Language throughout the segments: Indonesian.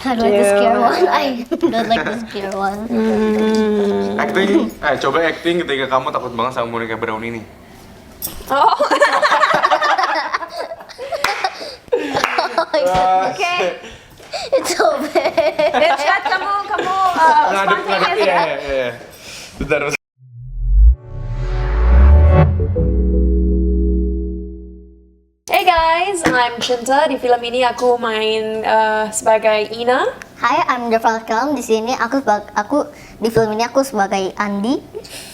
I don't like the scare one. I don't like the scare one. Acting, coba acting ketika kamu takut banget sama boneka Brown ini. Oh. Okay. It's so bad. Irsyad, kamu spontaneous ya? Iya. Bentar. Hey guys, I'm Cinta. Di film ini aku main sebagai Ina. Hai, I'm Jafar Kalam. Di sini aku di film ini aku sebagai Andi.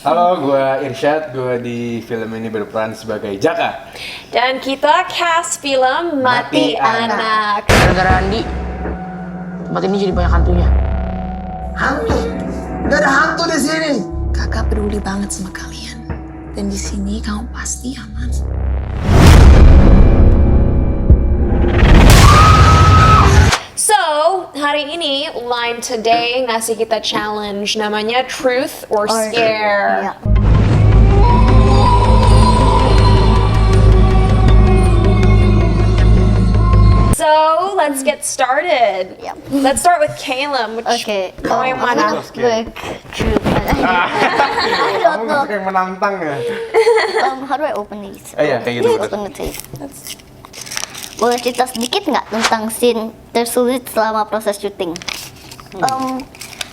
Halo, gue Irsyad. Gue di film ini berperan sebagai Jaka. Dan kita cast film Mati Anak. Gara-gara Andi, tempat ini jadi banyak hantunya. Hantu? Gak ada hantu di sini. Kakak peduli banget sama kalian. Dan di sini kamu pasti aman. So, hari ini Line Today ngasih kita challenge namanya Truth or Scare. Iya. So, let's get started. Yep. Let's start with Caleb. Okay. Kamu yang mana? Kamu gak suka yang menantang ya? How do I open these? Iya, kayak gitu. Open the tape. Boleh cerita sedikit nggak tentang scene tersulit selama proses syuting?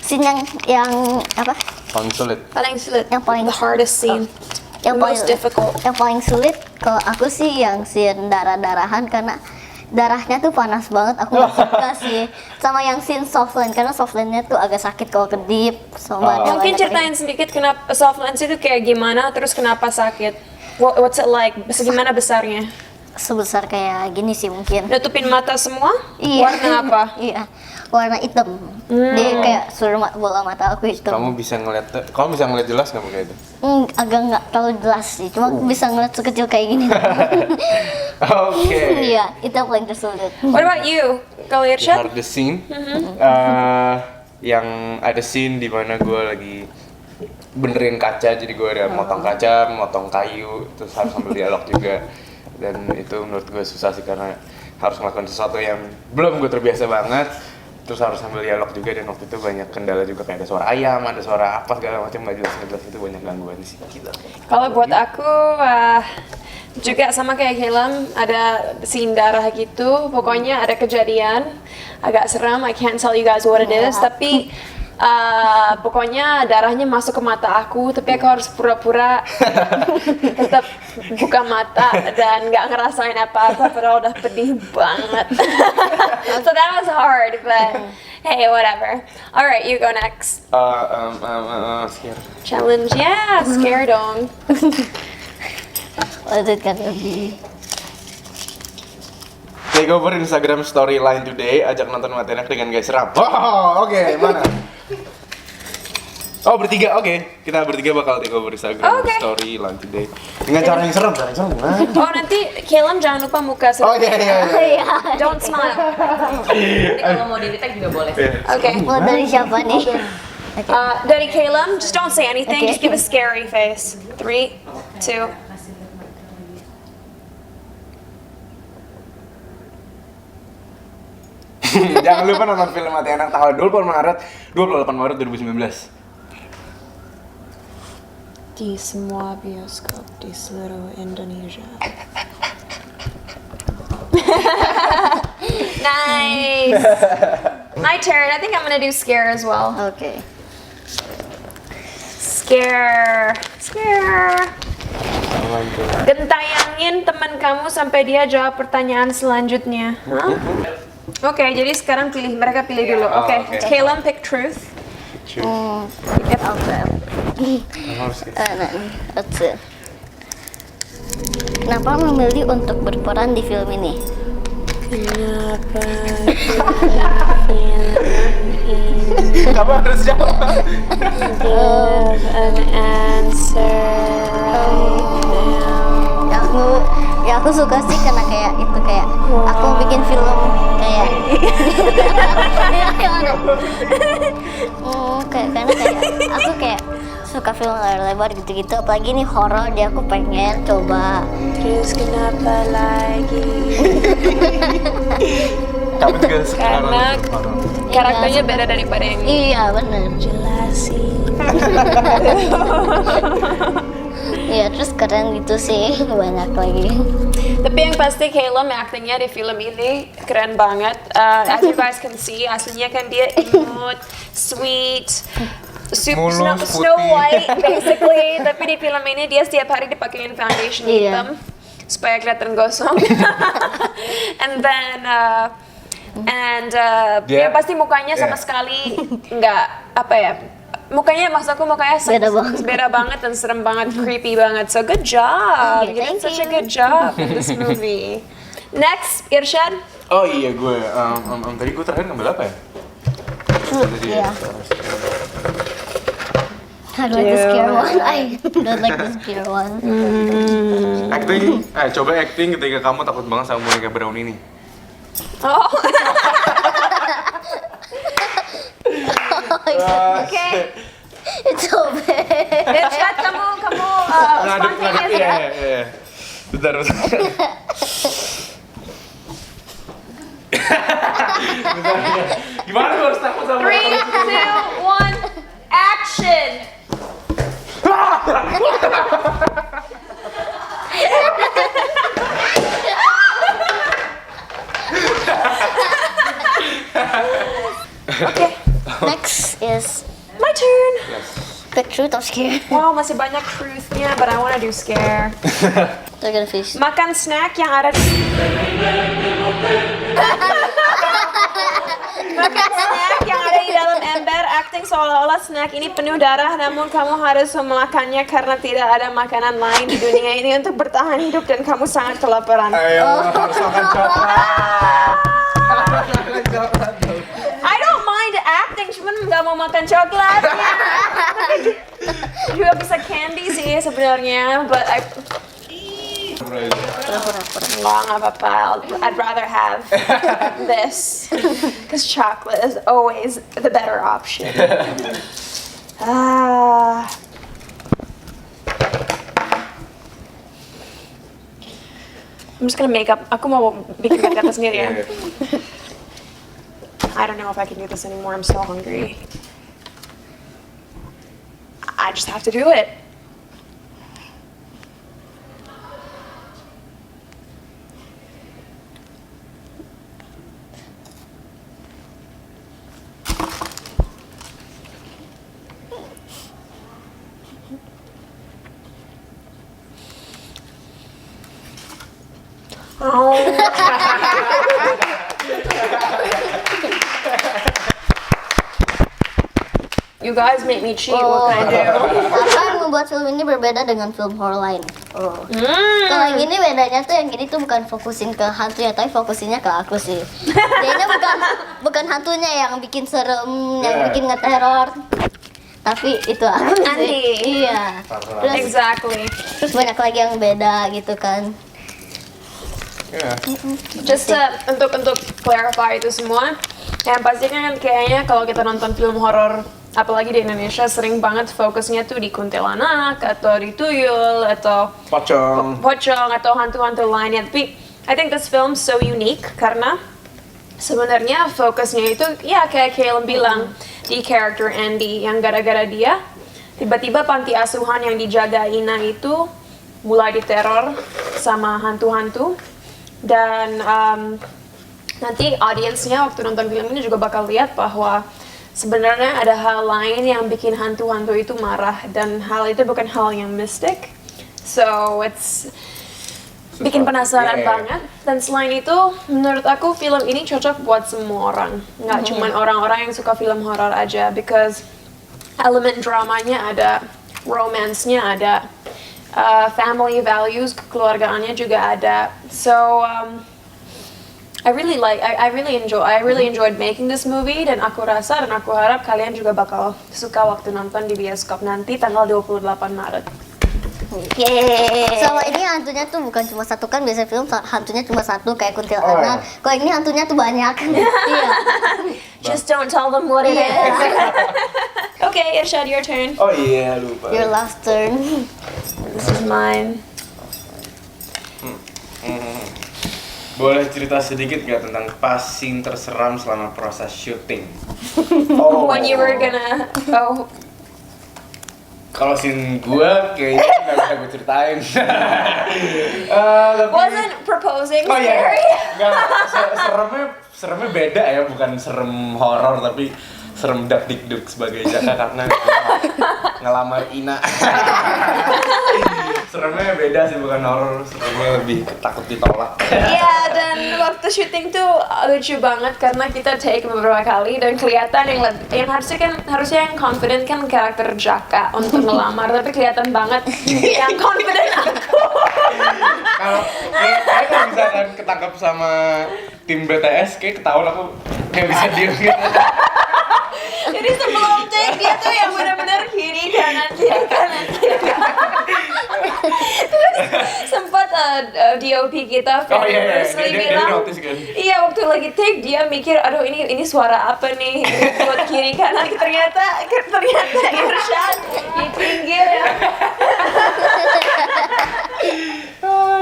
Scene yang apa? Paling sulit. Paling sulit. Yang paling The hardest scene. Yang The most difficult. Yang paling sulit kalau aku sih yang scene darah-darahan karena darahnya tuh panas banget. Aku nggak suka sih. Sama yang scene softline karena softline-nya tuh agak sakit kalau kedip. Mungkin ceritain sedikit kenapa soft lens itu kayak gimana, terus kenapa sakit? What's it like? Segimana besarnya? Sebesar kayak gini sih mungkin. Nutupin mata semua? Iya. Warna apa? Iya, warna hitam. Dia kayak seluruh bola mata aku hitam. Kamu bisa ngeliat jelas nggak kayak itu? Agak nggak terlalu jelas sih, cuma bisa ngeliat sekecil kayak gini. Oke. Iya, itu yang paling tersulit. What about you? Kalau The Irsyad? hardest scene, yang ada scene di mana gue lagi benerin kaca, jadi gue ada motong kaca, motong kayu, terus harus sambil dialog juga. Dan itu menurut gue susah sih karena harus melakukan sesuatu yang belum gue terbiasa banget, terus harus sambil dialog juga, dan waktu itu banyak kendala juga kayak ada suara ayam, ada suara apa segala macam nggak jelas, itu banyak gangguan sih gitu. Kalau buat aku juga sama kayak Caleb, ada scene darah gitu. Pokoknya ada kejadian agak seram. I can't tell you guys what it is, tapi pokoknya darahnya masuk ke mata aku, tapi aku harus pura-pura tetap buka mata dan nggak ngerasain apa-apa, padahal udah pedih banget. So that was hard, but hey, whatever. Alright, you go next. Scare. Challenge, yeah, scare dong. What is it gonna be? Take over Instagram storyline today, ajak nonton Mati Anak dengan guys seram. Oh, oke, mana? Oh, bertiga, oke. Kita bertiga bakal take over Instagram storyline today. Dengan cara yang serem gimana? Oh, nanti Caleb jangan lupa muka Oh iya. Don't smile. Nanti kalau mau di-retag juga boleh. Okay. Mulai dari siapa nih? Dari Caleb, just don't say anything. Okay. Just give a scary face. 3, 2. Jangan lupa nonton film Mati Anak tanggal 28 Maret 2019. Di semua bioskop di seluruh Indonesia. Nice. My turn. I think I'm gonna do scare as well. Oke. Scare. Gentayangin teman kamu sampai dia jawab pertanyaan selanjutnya. Hah? Oke, jadi sekarang mereka pilih dulu. Oke, Caleb pick truth. Kenapa memilih untuk berperan di film ini? Kenapa Kamu harus jawab. give an answer right now? Aku suka sih karena kayak itu kayak aku bikin film kayak karena kayak aku kayak suka film layar lebar gitu-gitu, apalagi ini horor, dia aku pengen coba. Terus kenapa lagi? Kamu juga suka Karena horor. karakternya beda daripada yang ini. Iya bener. Iya terus keren gitu sih banyak lagi. Tapi yang pasti Caleb actingnya di film ini keren banget. As you guys can see, aslinya kan dia imut, sweet, Mulus, Snow putih. White basically. Tapi di film ini dia setiap hari dipakein foundation Iya. hitam supaya kelihatan gosong. And then Dia- ya pasti mukanya sama Yeah. sekali nggak apa ya. Mukanya maksud aku mukanya Beda banget. dan serem banget, creepy banget. So good job. Okay, You did thank such a you. good job in this movie. Next, Irsyad. Oh iya gue, tadi gue terakhir ngambil apa ya? Tadi Iya. I don't like the scare one. I don't like the scare one. Acting, coba acting ketika kamu takut banget sama Monica Brown ini. Oh, Oh, oke. it's so bad. Irsyad, kamu spontaneous ya? Iya. Bentar. Gimana gue harus takut sama 3, 2, 1, action! Next is My turn! the truth or scare. Wow, masih banyak truthnya, but I wanna do scare. They're gonna fish. Makan snack yang ada Makan snack yang ada di dalam ember, acting seolah-olah snack ini penuh darah, namun kamu harus memakannya karena tidak ada makanan lain di dunia ini untuk bertahan hidup dan kamu sangat kelaparan. Ayo, harus makan coklat. I don't mind acting, cuman nggak mau makan coklatnya. Juga bisa candy sih sebenarnya, but nggak apa-apa. I'd rather have this, because chocolate is always the better option. I'm just gonna make up. Aku mau bikin kata-kata sendiri ya. I don't know if I can do this anymore. I'm so hungry. I just have to do it. You guys make me cheat. What can I do? Apa yang membuat film ini berbeda dengan film horror lain? Kalau yang ini bedanya tuh yang ini tuh bukan fokusin ke hantu ya, tapi fokusinnya ke aku sih. Jadinya bukan hantunya yang bikin serem, yang bikin ngeteror. Tapi itu aku sih. Andi. Iya. Terus, Exactly. terus banyak lagi yang beda gitu kan. Just untuk clarify itu semua, yang pasti kan kayaknya kalau kita nonton film horor, apalagi di Indonesia, sering banget fokusnya tuh di kuntilanak atau di tuyul atau pocong atau hantu-hantu lainnya. Tapi I think this film so unique karena sebenarnya fokusnya itu ya kayak Caleb bilang di character Andy, yang gara-gara dia tiba-tiba panti asuhan yang dijaga Ina itu mulai diteror sama hantu-hantu. Dan nanti audiensnya waktu nonton film ini juga bakal lihat bahwa sebenarnya ada hal lain yang bikin hantu-hantu itu marah, dan hal itu bukan hal yang mistik. So it's bikin penasaran banget. Dan selain itu, menurut aku film ini cocok buat semua orang, nggak cuman orang-orang yang suka film horor aja, because elemen dramanya ada, romance-nya ada, family values, kekeluargaannya juga ada. So I really enjoyed making this movie, dan aku rasa dan aku harap kalian juga bakal suka waktu nonton di bioskop nanti tanggal 28 Maret. Yeay. Sama ini hantunya tuh bukan cuma satu kan, biasa film hantunya cuma satu kayak kuntilanak. Kalau ini hantunya tuh banyak. Iya. Just don't tell them what it is. Okay, Irsyad, your turn. Oh iya, lupa. Your last turn. This is mine. Boleh cerita sedikit nggak tentang pas scene terseram selama proses syuting? When you were gonna Kalau scene gua kayaknya nggak bisa gue ceritain. Tapi- wasn't proposing Oh iya, scary. nggak, seremnya beda ya, bukan serem horor tapi serem dak-dikduk sebagai Jaka karena ngelamar Ina. Seremnya beda sih, bukan horor, seremnya lebih takut ditolak. Iya, dan waktu syuting tuh lucu banget karena kita take beberapa kali dan kelihatan yang harusnya yang confident kan karakter Jaka untuk ngelamar, tapi kelihatan banget yang confident aku. Kalau misalkan ketangkap sama tim BTS, kayak ketahuan aku kayak bisa diem gitu. Jadi sebelum take dia tuh yang benar-benar kiri kanan. Terus sempat DOP kita Oh, iya, Bruce Lee dia bilang, notice kan? iya waktu lagi take dia mikir, aduh ini suara apa nih buat kiri kanan, ternyata Irsyad di pinggir ya.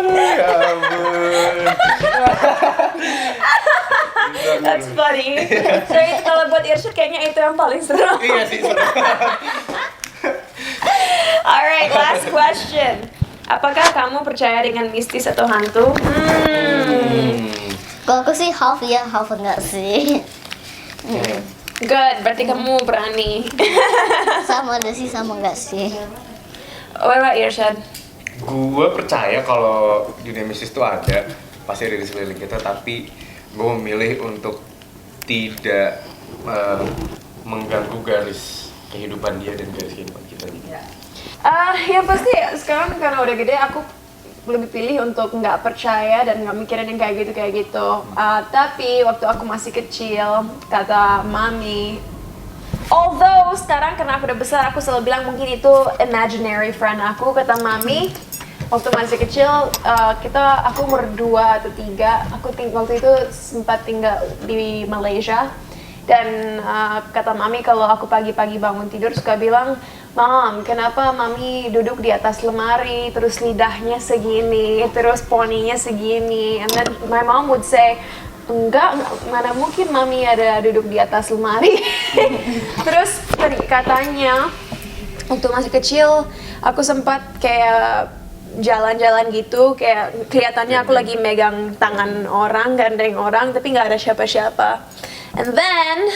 Ya ampun. That's funny. So itu kalau buat Irsyad kayaknya itu yang paling seru. Iya sih, seru. Alright, last question. Apakah kamu percaya dengan mistis atau hantu? Kalau aku sih half ya, half enggak sih. Good, berarti kamu berani. Sama ada sih, sama enggak sih. What about Irsyad? Gue percaya kalau dunia mistis itu ada, pasti ada di sekeliling kita, tapi gue memilih untuk tidak mengganggu garis kehidupan dia dan garis kehidupan kita juga. Ya pasti sekarang karena udah gede aku lebih pilih untuk nggak percaya dan nggak mikirin yang kayak gitu. Tapi waktu aku masih kecil, kata mami, although sekarang karena aku udah besar, aku selalu bilang mungkin itu imaginary friend aku, kata mami. Waktu masih kecil, aku umur 2 atau 3, aku waktu itu sempat tinggal di Malaysia. Dan kata mami kalau aku pagi-pagi bangun tidur suka bilang, Mom, kenapa mami duduk di atas lemari, terus lidahnya segini, terus poninya segini. And then my mom would say, enggak, mana mungkin mami ada duduk di atas lemari. Terus katanya, waktu masih kecil, aku sempat kayak jalan-jalan gitu, kayak kelihatannya aku lagi megang tangan orang, gandeng orang, tapi nggak ada siapa-siapa. And then,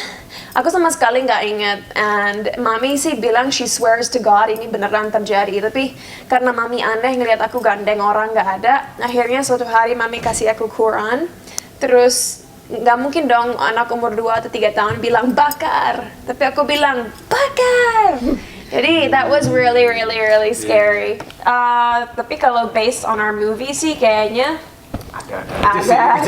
aku sama sekali nggak inget. And mami sih bilang she swears to God ini beneran terjadi. Tapi karena mami aneh ngeliat aku gandeng orang nggak ada, akhirnya suatu hari mami kasih aku Quran. Terus nggak mungkin dong anak umur 2 atau 3 tahun bilang bakar. Tapi aku bilang bakar. Jadi that was really scary. Tapi kalau based on our movie sih kayaknya ada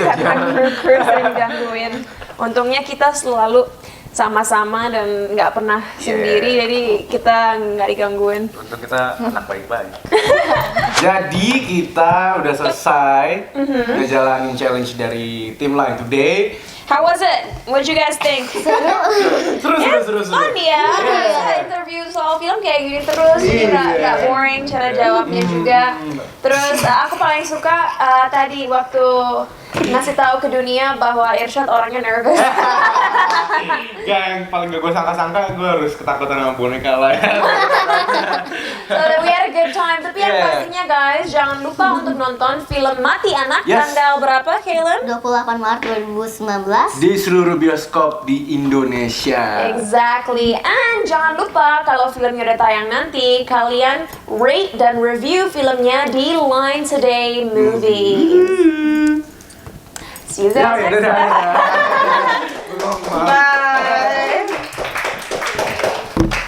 kru sering gangguin. Untungnya kita selalu sama-sama dan nggak pernah sendiri, jadi kita nggak digangguin. Untuk kita anak baik-baik. Jadi kita udah selesai ngejalanin challenge dari tim Line Today. How was it? What you guys think? Seru. Fun ya, bisa interview soal film kayak gini terus, jadi nggak boring cara jawabnya juga. Terus aku paling suka tadi waktu ngasih tahu ke dunia bahwa Irsyad orangnya nervous. Yang paling gak gue sangka-sangka, gue harus ketakutan sama boneka lah ya. So we had a good time. Tapi yang pastinya guys, jangan lupa untuk nonton film Mati Anak tanggal berapa, Kaylin? 28 Maret 2019. Di seluruh bioskop di Indonesia. Exactly. And jangan lupa kalau filmnya udah tayang nanti, kalian rate dan review filmnya di Line Today Movies. See you guys next time.